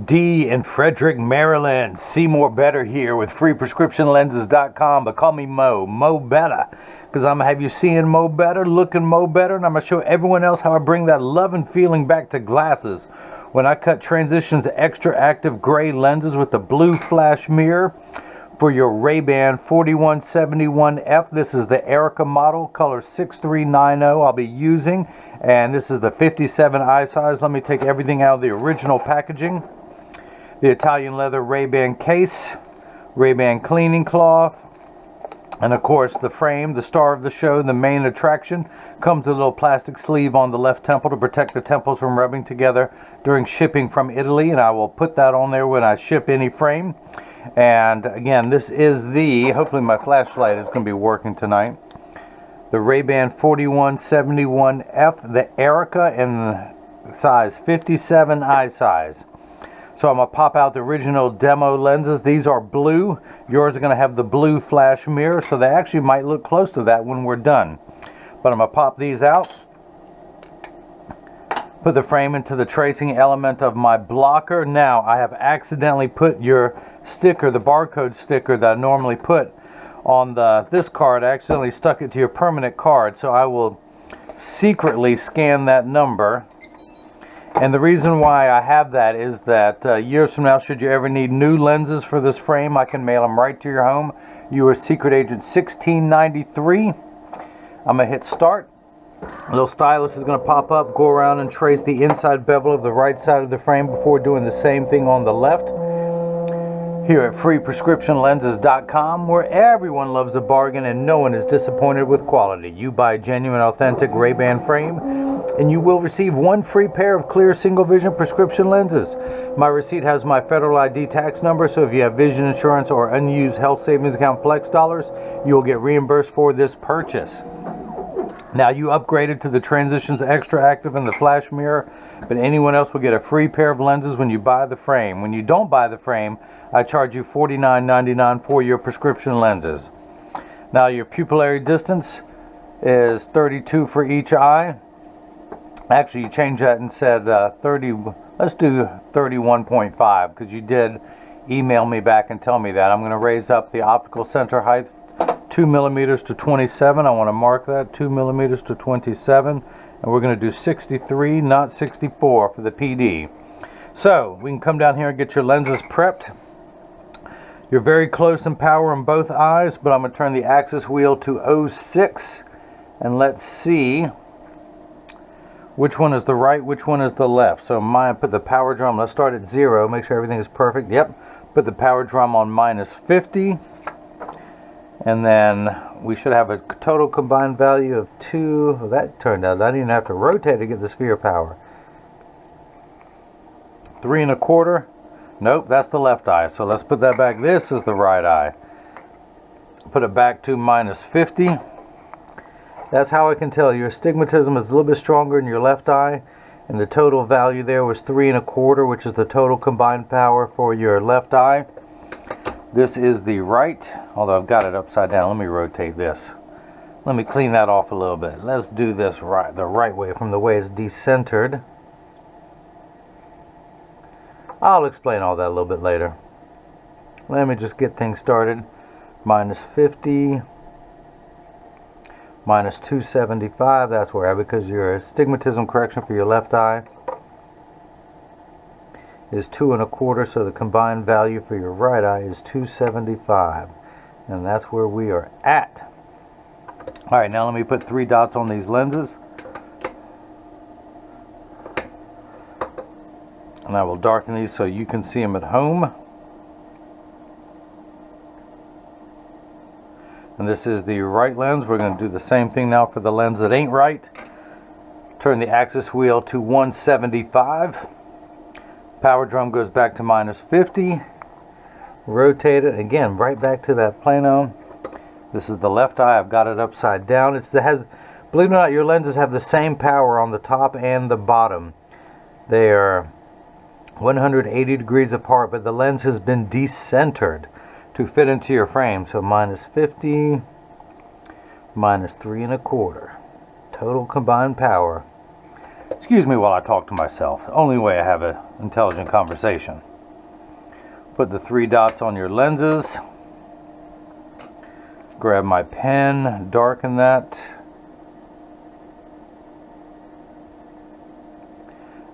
D in Frederick, Maryland. See more better here with freeprescriptionlenses.com, but call me Mo Better, because I'm gonna have you seeing Mo Better, looking Mo Better, and I'm gonna show everyone else how I bring that love and feeling back to glasses when I cut Transitions XTRAactive gray lenses with the blue flash mirror for your RayBan 4171F. This is the Erika model, color 6390 I'll be using, and this is the 57 eye size. Let me take everything out of the original packaging. The Italian leather RayBan case, RayBan cleaning cloth, and of course the frame, the star of the show, the main attraction, comes with a little plastic sleeve on the left temple to protect the temples from rubbing together during shipping from Italy, and I will put that on there when I ship any frame. And again, this is the, hopefully my flashlight is going to be working tonight, the RayBan 4171F, the Erika in size 57 eye size. So I'm going to pop out the original demo lenses. These are blue. Yours are going to have the blue flash mirror, so they actually might look close to that when we're done. But I'm going to pop these out. Put the frame into the tracing element of my blocker. Now, I have accidentally put your sticker, the barcode sticker that I normally put on this card. I accidentally stuck it to your permanent card, so I will secretly scan that number. And the reason why I have that is that years from now, should you ever need new lenses for this frame, I can mail them right to your home. You are Secret Agent 1693. I'm going to hit start. A little stylus is going to pop up, go around and trace the inside bevel of the right side of the frame before doing the same thing on the left. Here at freeprescriptionlenses.com, where everyone loves a bargain and no one is disappointed with quality. You buy a genuine, authentic RayBan frame, and you will receive one free pair of clear single vision prescription lenses. My receipt has my federal ID tax number, so if you have vision insurance or unused health savings account flex dollars, you will get reimbursed for this purchase. Now, you upgraded to the Transitions XTRAactive and the flash mirror, but anyone else will get a free pair of lenses when you buy the frame. When you don't buy the frame, I charge you $49.99 for your prescription lenses. Now, your pupillary distance is 32 for each eye. Actually, you changed that and said 30. Let's do 31.5, because you did email me back and tell me that. I'm going to raise up the optical center height 2 millimeters to 27. I want to mark that 2 millimeters to 27, and we're going to do 63, not 64 for the PD. So we can come down here and get your lenses prepped. You're very close in power in both eyes, but I'm going to turn the axis wheel to 06, and let's see which one is the right, which one is the left. So mine, put the power drum, let's start at 0, make sure everything is perfect. Yep, put the power drum on -50. And then we should have a total combined value of 2. Well, that turned out, I didn't even have to rotate to get the sphere power. 3 1/4. Nope, that's the left eye. So let's put that back. This is the right eye. Put it back to -50. That's how I can tell your astigmatism is a little bit stronger in your left eye. And the total value there was 3 1/4, which is the total combined power for your left eye. This is the right, although I've got it upside down. Let me rotate this. Let me clean that off a little bit. Let's do this the right way, from the way it's decentered. I'll explain all that a little bit later. Let me just get things started. -50, -275, that's where, because your astigmatism correction for your left eye is 2 1/4, so the combined value for your right eye is 275, and that's where we are at. All right, now let me put 3 dots on these lenses, and I will darken these so you can see them at home. And this is the right lens. We're going to do the same thing now for the lens that ain't right. Turn the axis wheel to 175. Power drum goes back to -50. Rotate it again right back to that plano. This is the left eye. I've got it upside down. Believe it or not, your lenses have the same power on the top and the bottom. They are 180 degrees apart, but the lens has been decentered to fit into your frame. So -50, -3 1/4. Total combined power. Excuse me while I talk to myself. Only way I have an intelligent conversation. Put the 3 dots on your lenses. Grab my pen, darken that.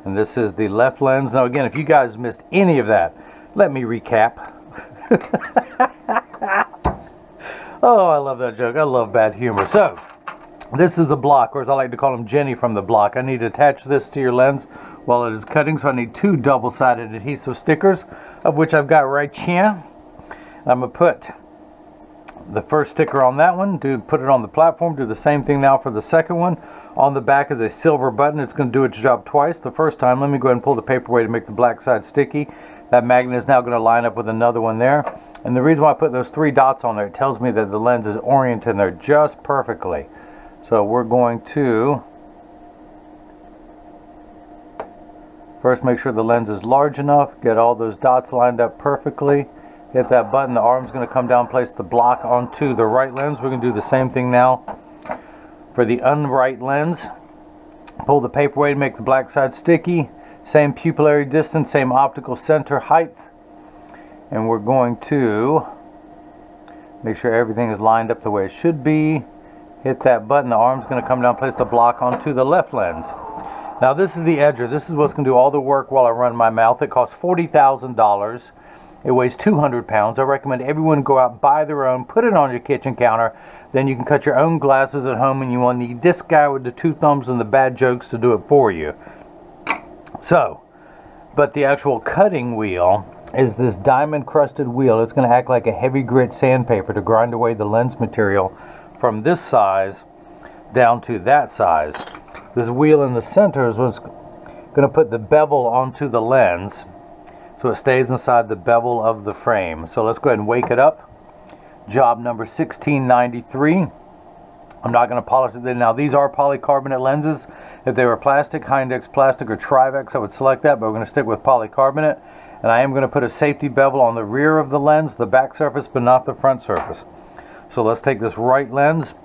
And this is the left lens. Now again, if you guys missed any of that, let me recap. Oh, I love that joke. I love bad humor. So, this is a block, or as I like to call him, Jenny from the block. I need to attach this to your lens while it is cutting, so I need 2 double-sided adhesive stickers, of which I've got right here. I'm going to put the first sticker on that one, put it on the platform, do the same thing now for the second one. On the back is a silver button. It's going to do its job twice. The first time, let me go ahead and pull the paper away to make the black side sticky. That magnet is now going to line up with another one there. And the reason why I put those 3 dots on there, it tells me that the lens is oriented in there just perfectly. So we're going to first make sure the lens is large enough, get all those dots lined up perfectly, hit that button, the arm's going to come down, place the block onto the right lens. We're going to do the same thing now for the unright lens. Pull the paper away to make the black side sticky, same pupillary distance, same optical center height, and we're going to make sure everything is lined up the way it should be. Hit that button, the arm's going to come down, place the block onto the left lens. Now this is the edger. This is what's going to do all the work while I run my mouth. It costs $40,000. It weighs 200 pounds. I recommend everyone go out and buy their own, put it on your kitchen counter. Then you can cut your own glasses at home, and you won't need this guy with the 2 thumbs and the bad jokes to do it for you. So, but the actual cutting wheel is this diamond crusted wheel. It's going to act like a heavy grit sandpaper to grind away the lens material from this size down to that size. This wheel in the center is what's going to put the bevel onto the lens, so it stays inside the bevel of the frame. So let's go ahead and wake it up. Job number 1693. I'm not going to polish it. Now these are polycarbonate lenses. If they were plastic, Hindex plastic or Trivex, I would select that, but we're going to stick with polycarbonate. And I am going to put a safety bevel on the rear of the lens, the back surface, but not the front surface. So let's take this right lens,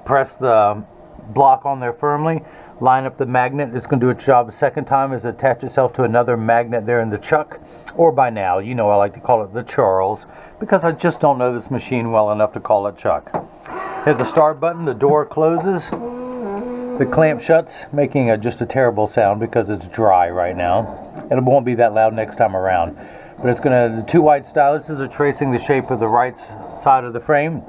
press the block on there firmly, line up the magnet. It's going to do its job a second time, is attach itself to another magnet there in the chuck, or by now, you know I like to call it the Charles, because I just don't know this machine well enough to call it Chuck. Hit the start button, the door closes, the clamp shuts, making just a terrible sound because it's dry right now. It won't be that loud next time around. But it's going to, the 2 white styluses are tracing the shape of the right side of the frame.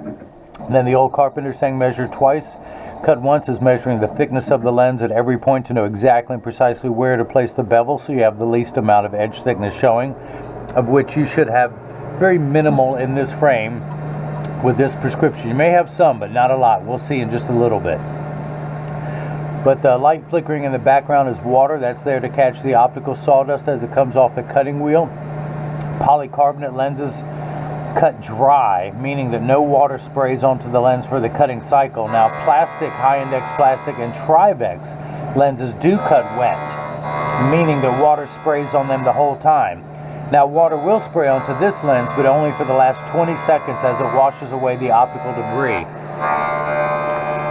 And then the old carpenter saying measure twice. Cut once is measuring the thickness of the lens at every point to know exactly and precisely where to place the bevel, so you have the least amount of edge thickness showing, of which you should have very minimal in this frame with this prescription. You may have some, but not a lot. We'll see in just a little bit. But the light flickering in the background is water. That's there to catch the optical sawdust as it comes off the cutting wheel. Polycarbonate lenses cut dry, meaning that no water sprays onto the lens for the cutting cycle. Now plastic, high-index plastic, and Trivex lenses do cut wet, meaning that water sprays on them the whole time. Now water will spray onto this lens, but only for the last 20 seconds as it washes away the optical debris.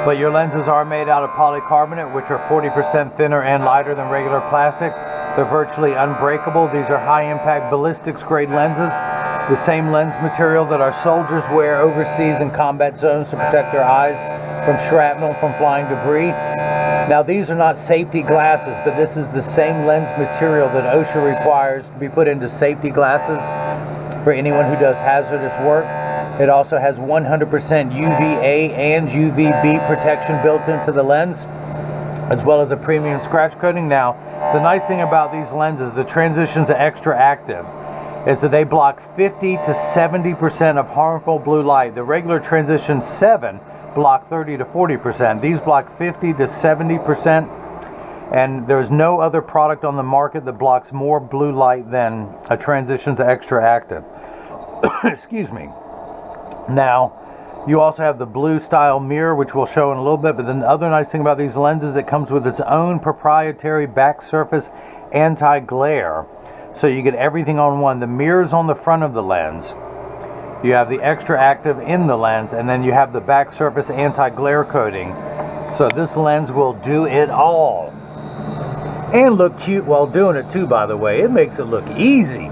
But your lenses are made out of polycarbonate, which are 40% thinner and lighter than regular plastic. They're virtually unbreakable. These are high-impact ballistics grade lenses, the same lens material that our soldiers wear overseas in combat zones to protect their eyes from shrapnel, from flying debris. Now these are not safety glasses, but this is the same lens material that OSHA requires to be put into safety glasses for anyone who does hazardous work. It also has 100% UVA and UVB protection built into the lens, as well as a premium scratch coating. Now, the nice thing about these lenses, the transitions are XTRAactive, is that they block 50 to 70% of harmful blue light. The regular transition 7 block 30 to 40%. These block 50 to 70%, and there's no other product on the market that blocks more blue light than a transitions XTRAactive. Excuse me. Now, you also have the blue style mirror, which we'll show in a little bit, but the other nice thing about these lenses, it comes with its own proprietary back surface anti-glare. So you get everything on one. The mirror's on the front of the lens. You have the XTRAactive in the lens, and then you have the back surface anti-glare coating. So this lens will do it all. And look cute while doing it too, by the way. It makes it look easy.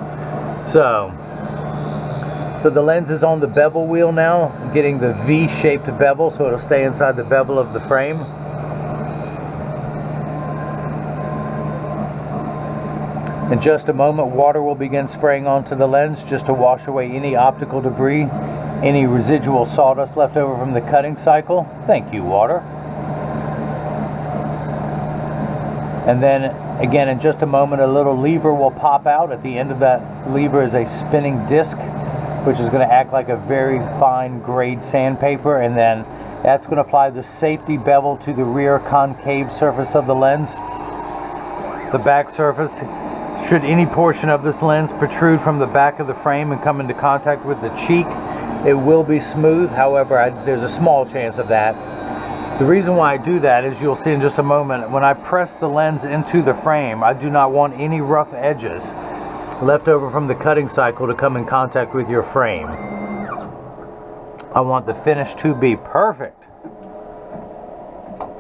So the lens is on the bevel wheel now, getting the V-shaped bevel so it'll stay inside the bevel of the frame. In just a moment, water will begin spraying onto the lens just to wash away any optical debris, any residual sawdust left over from the cutting cycle. Thank you, water. And then again, in just a moment, a little lever will pop out. At the end of that lever is a spinning disc, which is going to act like a very fine grade sandpaper, and then that's going to apply the safety bevel to the rear concave surface of the lens. The back surface, should any portion of this lens protrude from the back of the frame and come into contact with the cheek, it will be smooth. However, there's a small chance of that. The reason why I do that is, you'll see in just a moment, when I press the lens into the frame, I do not want any rough edges left over from the cutting cycle to come in contact with your frame. I want the finish to be perfect.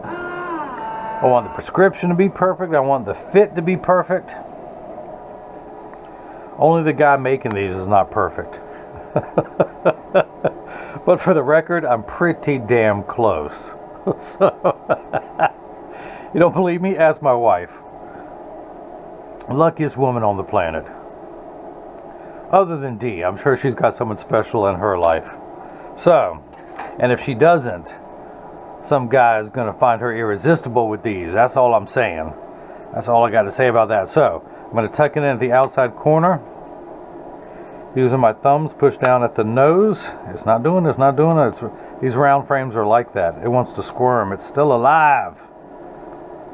I want the prescription to be perfect. I want the fit to be perfect. Only the guy making these is not perfect. But for the record, I'm pretty damn close. So, you don't believe me? Ask my wife. Luckiest woman on the planet. Other than Dee, I'm sure she's got someone special in her life. So, and if she doesn't, some guy is going to find her irresistible with these. That's all I'm saying. That's all I got to say about that. So, I'm going to tuck it in at the outside corner. Using my thumbs, push down at the nose. It's not doing it. It's not doing it. These round frames are like that. It wants to squirm. It's still alive.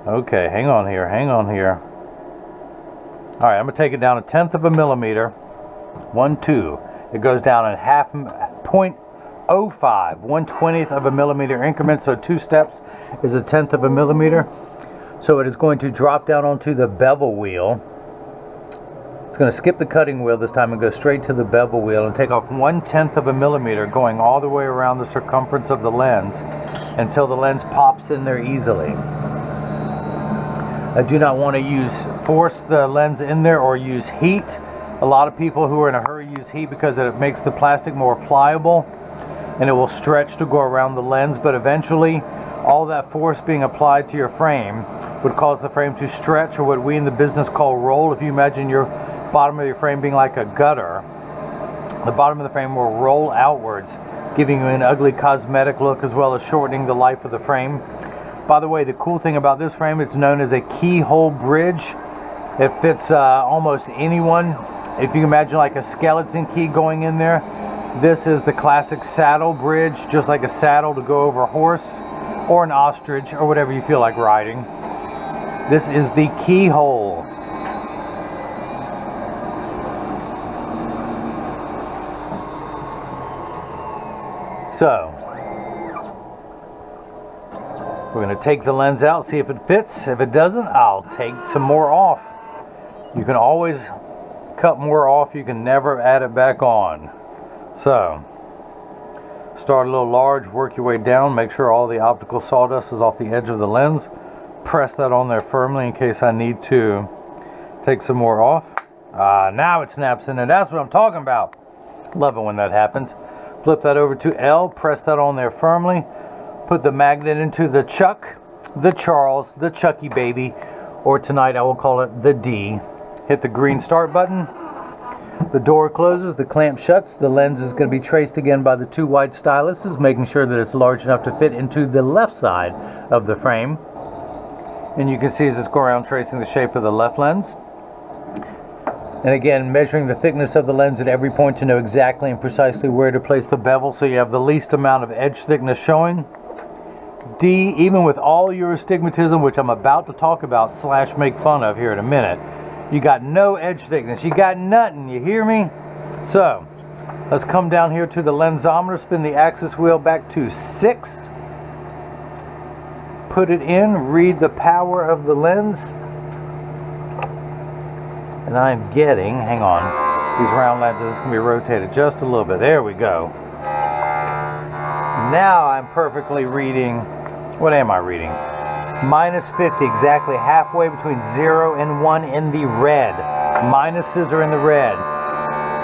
Okay, hang on here. Hang on here. All right, I'm going to take it down 1/10 of a millimeter. 1, 2. It goes down in 0.05, 1/20th of a millimeter increment. So 2 steps is 1/10 of a millimeter. So it is going to drop down onto the bevel wheel. It's going to skip the cutting wheel this time and go straight to the bevel wheel and take off 1/10 of a millimeter, going all the way around the circumference of the lens until the lens pops in there easily. I do not want to force the lens in there or use heat. A lot of people who are in a hurry use heat because it makes the plastic more pliable and it will stretch to go around the lens, but eventually all that force being applied to your frame would cause the frame to stretch, or what we in the business call roll. If you imagine your bottom of your frame being like a gutter, the bottom of the frame will roll outwards, giving you an ugly cosmetic look as well as shortening the life of the frame. By the way, the cool thing about this frame, it's known as a keyhole bridge. It fits almost anyone. If you imagine like a skeleton key going in there, this is the classic saddle bridge, just like a saddle to go over a horse or an ostrich or whatever you feel like riding. This is the keyhole. So, we're going to take the lens out, see if it fits. If it doesn't, I'll take some more off. You can always cut more off. You can never add it back on. So, start a little large, work your way down. Make sure all the optical sawdust is off the edge of the lens. Press that on there firmly in case I need to take some more off. Now it snaps in there. That's what I'm talking about. Love it when that happens. Flip that over to L, press that on there firmly, put the magnet into the Chuck, the Charles, the Chucky baby, or tonight I will call it the D. Hit the green start button. The door closes, the clamp shuts. The lens is going to be traced again by the 2 wide styluses, making sure that it's large enough to fit into the left side of the frame. And you can see as it's going around tracing the shape of the left lens. And again, measuring the thickness of the lens at every point to know exactly and precisely where to place the bevel so you have the least amount of edge thickness showing. D, even with all your astigmatism, which I'm about to talk about / make fun of here in a minute, you got no edge thickness. You got nothing, you hear me? So, let's come down here to the lensometer, spin the axis wheel back to 6. Put it in, read the power of the lens. And I'm getting, hang on, these round lenses can be rotated just a little bit. There we go. Now I'm perfectly reading, what am I reading? Minus 50, exactly halfway between 0 and 1 in the red. Minuses are in the red.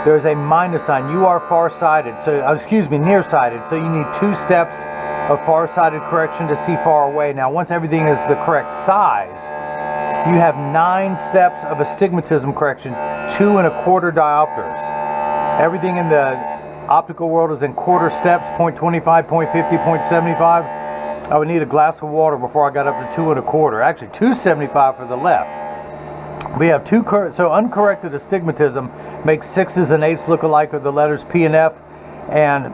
There's a minus sign. You are far-sighted, so excuse me, nearsighted. So you need 2 steps of far-sighted correction to see far away. Now, once everything is the correct size, you have 9 steps of astigmatism correction, 2 1/4 diopters. Everything in the optical world is in quarter steps, 0.25, 0.50, 0.75. I would need a glass of water before I got up to 2 1/4. Actually, 2.75 for the left. We have so uncorrected astigmatism makes 6s and 8s look alike with the letters P and F. And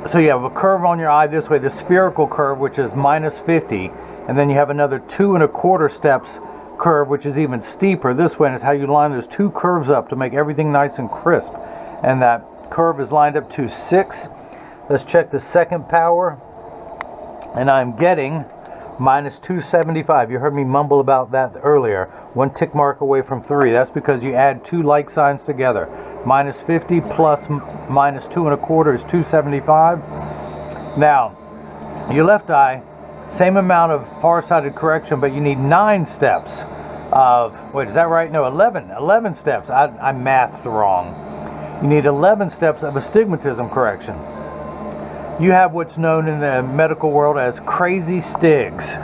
so you have a curve on your eye this way, the spherical curve, which is minus 50. And then you have another 2 1/4 steps curve, which is even steeper this way. And it's how you line those 2 curves up to make everything nice and crisp. And that curve is lined up to 6. Let's check the second power. And I'm getting minus 275. You heard me mumble about that earlier. 1 tick mark away from 3. That's because you add 2 like signs together. Minus 50 plus minus 2 1/4 is 275. Now, your left eye, same amount of far-sighted correction, but you need 9 steps of, wait, is that right? No, 11 steps. I mathed wrong. You need 11 steps of astigmatism correction. You have what's known in the medical world as crazy stigs.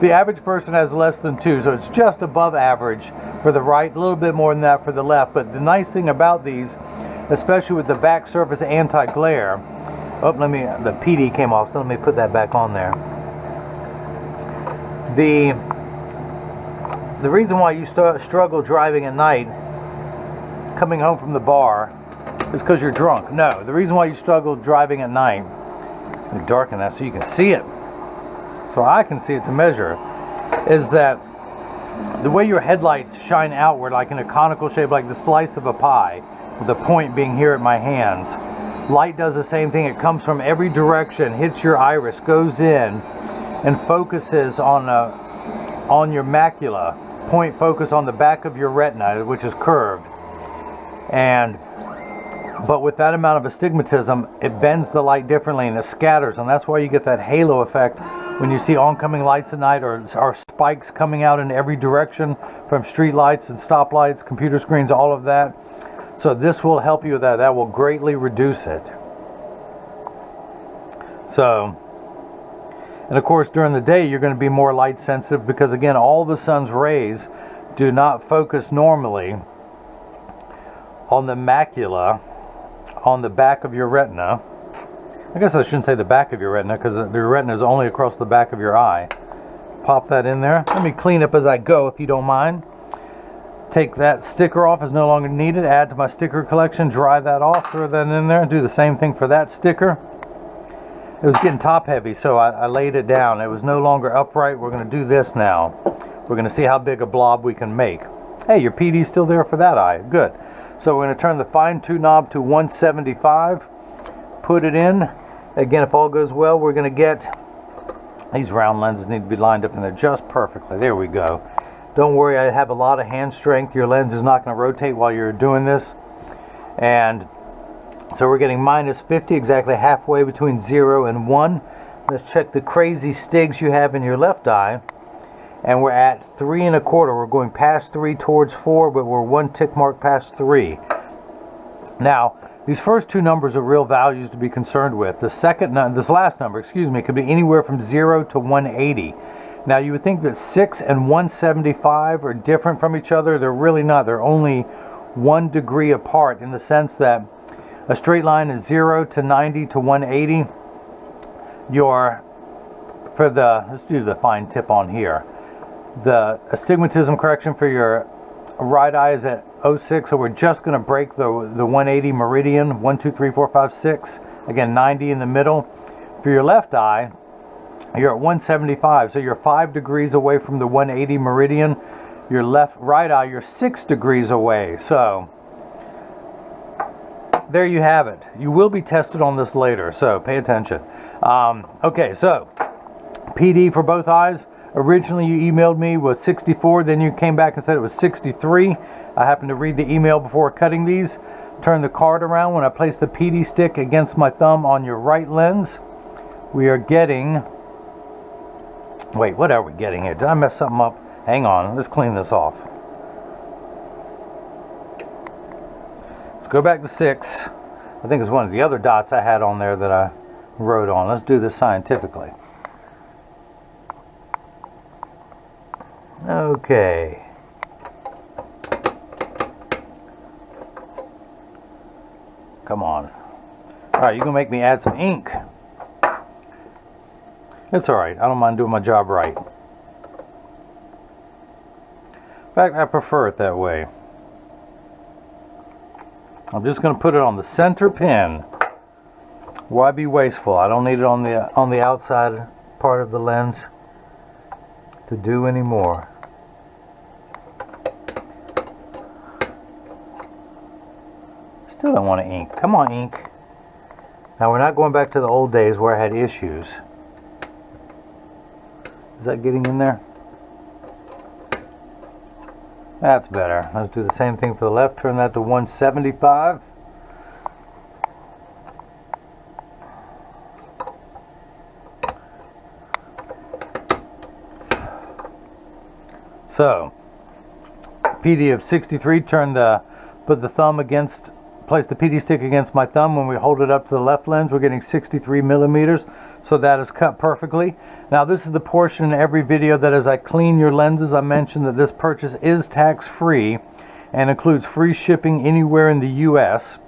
The average person has less than 2, so it's just above average for the right, a little bit more than that for the left. But the nice thing about these, especially with the back surface anti-glare, oh, the PD came off, so let me put that back on there. The reason why you struggle driving at night, coming home from the bar, is because you're drunk. No, the reason why you struggle driving at night, let me darken that so you can see it, so I can see it to measure, is that the way your headlights shine outward like in a conical shape, like the slice of a pie, with the point being here at my hands. Light does the same thing. It comes from every direction, hits your iris, goes in, and focuses on your macula. Point focus on the back of your retina, which is curved. But with that amount of astigmatism, it bends the light differently and it scatters, and that's why you get that halo effect when you see oncoming lights at night, or spikes coming out in every direction from street lights and stoplights, computer screens, all of that. So this will help you with that. That will greatly reduce it. So, and of course during the day you're going to be more light sensitive because, again, all the sun's rays do not focus normally on the macula on the back of your retina. I guess I shouldn't say the back of your retina, because the retina is only across the back of your eye. Pop that in there. Let me clean up as I go, if you don't mind. Take that sticker off, is no longer needed. Add to my sticker collection. Dry that off. Throw that in there. Do the same thing for that sticker. It was getting top heavy, so I laid it down. It was no longer upright. We're going to do this now. We're going to see how big a blob we can make. Hey, your PD's still there for that eye. Good. So we're going to turn the fine tune knob to 175. Put it in. Again, if all goes well, we're going to get, these round lenses need to be lined up in there just perfectly. There we go. Don't worry, I have a lot of hand strength. Your lens is not going to rotate while you're doing this. And so we're getting minus 50, exactly halfway between 0 and 1. Let's check the crazy stigs you have in your left eye. And we're at 3 1/4. We're going past 3 towards 4, but we're 1 tick mark past 3. Now, these first 2 numbers are real values to be concerned with. This last number, excuse me, could be anywhere from 0 to 180. Now, you would think that 6 and 175 are different from each other. They're really not. They're only 1 degree apart, in the sense that a straight line is 0 to 90 to 180. Let's do the fine tip on here. The astigmatism correction for your right eye is at 06, so we're just going to break the 180 meridian. 1, 2, 3, 4, 5, 6. Again, 90 in the middle. For your left eye, you're at 175, so you're 5 degrees away from the 180 meridian. Your right eye, you're 6 degrees away. So there you have it. You will be tested on this later, so pay attention. Okay, so PD for both eyes. Originally you emailed me was 64, then you came back and said it was 63. I happened to read the email before cutting these. Turn the card around. When I place the PD stick against my thumb on your right lens, we are getting Wait, what are we getting here? Did I mess something up? Hang on, let's clean this off. Let's go back to 6. I think it's one of the other dots I had on there that I wrote on. Let's do this scientifically. Okay. Come on. Alright, you're going to make me add some ink. It's alright. I don't mind doing my job right. In fact, I prefer it that way. I'm just going to put it on the center pin. Why be wasteful? I don't need it on the outside part of the lens to do anymore. Still don't want to ink. Come on, ink. Now we're not going back to the old days where I had issues. Is that getting in there? That's better. Let's do the same thing for the left. Turn that to 175. So, PD of 63. Put the thumb against. Place the PD stick against my thumb. When we hold it up to the left lens, we're getting 63 millimeters. So that is cut perfectly. Now this is the portion in every video that as I clean your lenses, I mentioned that this purchase is tax-free and includes free shipping anywhere in the US.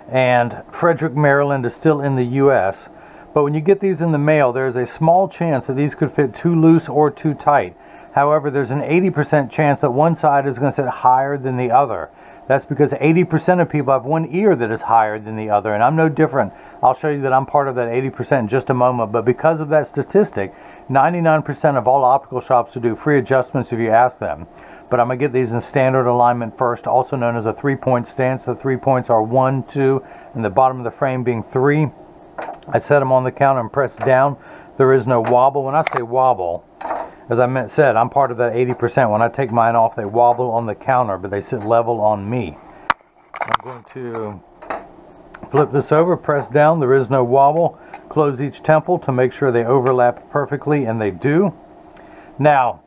And Frederick, Maryland is still in the US. But when you get these in the mail, there's a small chance that these could fit too loose or too tight. However, there's an 80% chance that one side is going to sit higher than the other. That's because 80% of people have one ear that is higher than the other, and I'm no different. I'll show you that I'm part of that 80% in just a moment, but because of that statistic, 99% of all optical shops will do free adjustments if you ask them. But I'm going to get these in standard alignment first, also known as a 3-point stance. The 3 points are 1, 2, and the bottom of the frame being 3. I set them on the counter and press down. There is no wobble. When I say wobble, as I said, I'm part of that 80%. When I take mine off, they wobble on the counter, but they sit level on me. I'm going to flip this over, press down. There is no wobble. Close each temple to make sure they overlap perfectly, and they do. Now,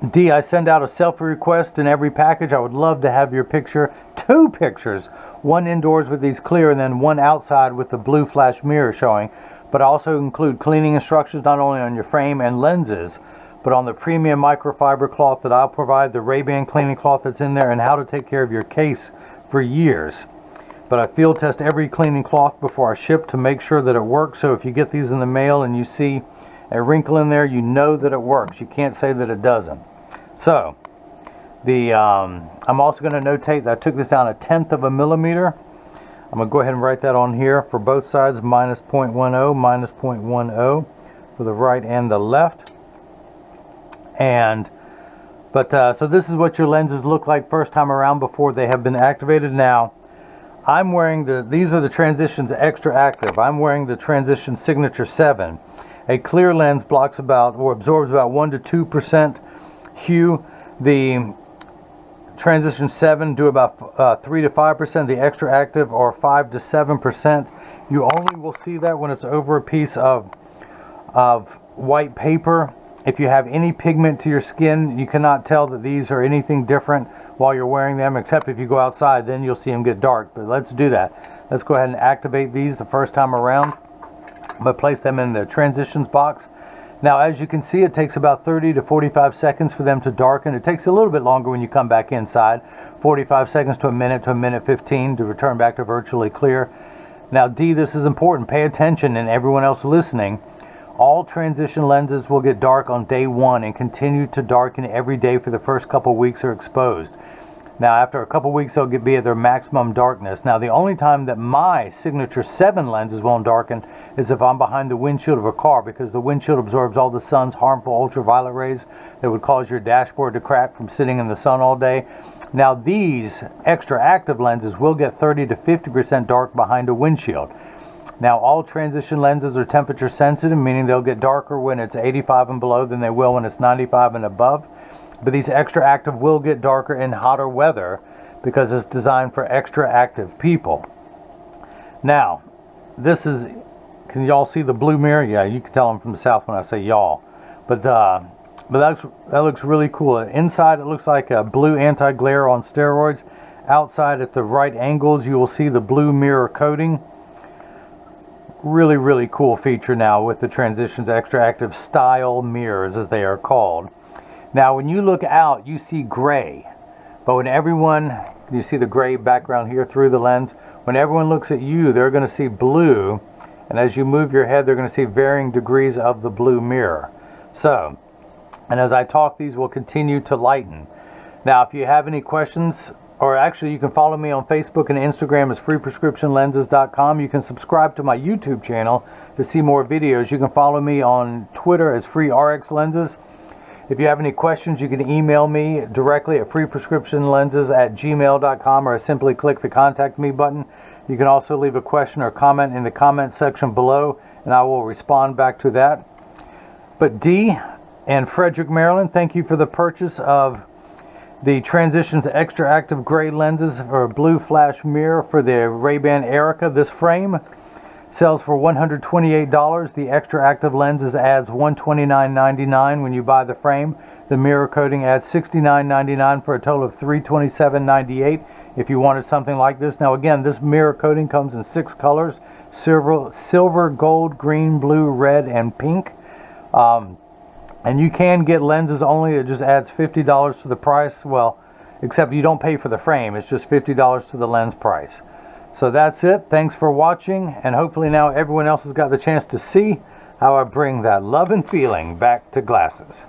D, I send out a selfie request in every package. I would love to have your picture, 2 pictures, one indoors with these clear and then one outside with the blue flash mirror showing. But I also include cleaning instructions not only on your frame and lenses, but on the premium microfiber cloth that I'll provide, the RayBan cleaning cloth that's in there, and how to take care of your case for years. But I field test every cleaning cloth before I ship to make sure that it works. So if you get these in the mail and you see a wrinkle in there, you know that it works. You can't say that it doesn't. So, I'm also going to notate that I took this down 1/10 of a millimeter. I'm going to go ahead and write that on here for both sides, minus 0.10, minus 0.10 for the right and the left. So this is what your lenses look like first time around before they have been activated. Now, I'm wearing these are the Transitions XTRAactive. I'm wearing the Transition Signature 7. A clear lens blocks about, or absorbs about 1 to 2% hue. The Transition 7 do about 3 to 5%. The XTRAactive are 5 to 7%. You only will see that when it's over a piece of white paper. If you have any pigment to your skin, you cannot tell that these are anything different while you're wearing them, except if you go outside, then you'll see them get dark. But let's do that. Let's go ahead and activate these the first time around. I'm going to place them in the Transitions box. Now, as you can see, it takes about 30 to 45 seconds for them to darken. It takes a little bit longer when you come back inside. 45 seconds to a minute 15 to return back to virtually clear. Now, D, this is important. Pay attention, and everyone else listening. All transition lenses will get dark on day 1 and continue to darken every day for the first couple weeks are exposed. Now, after a couple weeks, they'll be at their maximum darkness. Now, the only time that my Signature 7 lenses won't darken is if I'm behind the windshield of a car, because the windshield absorbs all the sun's harmful ultraviolet rays that would cause your dashboard to crack from sitting in the sun all day. Now, these XTRAactive lenses will get 30 to 50% dark behind a windshield. Now, all transition lenses are temperature sensitive, meaning they'll get darker when it's 85 and below than they will when it's 95 and above. But these XTRAactive will get darker in hotter weather because it's designed for extra active people. Now, this is can y'all see the blue mirror? Yeah, you can tell I'm from the South when I say y'all. But that looks really cool. Inside it looks like a blue anti-glare on steroids. Outside at the right angles you will see the blue mirror coating. Really, really cool feature now with the Transitions XTRAactive style mirrors, as they are called. Now when you look out you see gray, but when you see the gray background here through the lens, when everyone looks at you they're going to see blue, and as you move your head they're going to see varying degrees of the blue mirror. So, and as I talk these will continue to lighten. Now if you have any questions, or actually you can follow me on Facebook and Instagram as freeprescriptionlenses.com. You can subscribe to my YouTube channel to see more videos. You can follow me on Twitter as FreeRxLenses. If you have any questions, you can email me directly at freeprescriptionlenses@gmail.com, or simply click the contact me button. You can also leave a question or comment in the comment section below and I will respond back to that. But Dee and Frederick, Maryland, thank you for the purchase of the Transitions XTRAactive gray lenses for a blue flash mirror for the RayBan Erika. This frame sells for $128. The XTRAactive lenses adds $129.99 when you buy the frame. The mirror coating adds $69.99 for a total of $327.98 if you wanted something like this. Now again, this mirror coating comes in 6 colors: silver, gold, green, blue, red, and pink. And you can get lenses only. It just adds $50 to the price. Well, except you don't pay for the frame. It's just $50 to the lens price. So that's it. Thanks for watching, and hopefully now everyone else has got the chance to see how I bring that love and feeling back to glasses.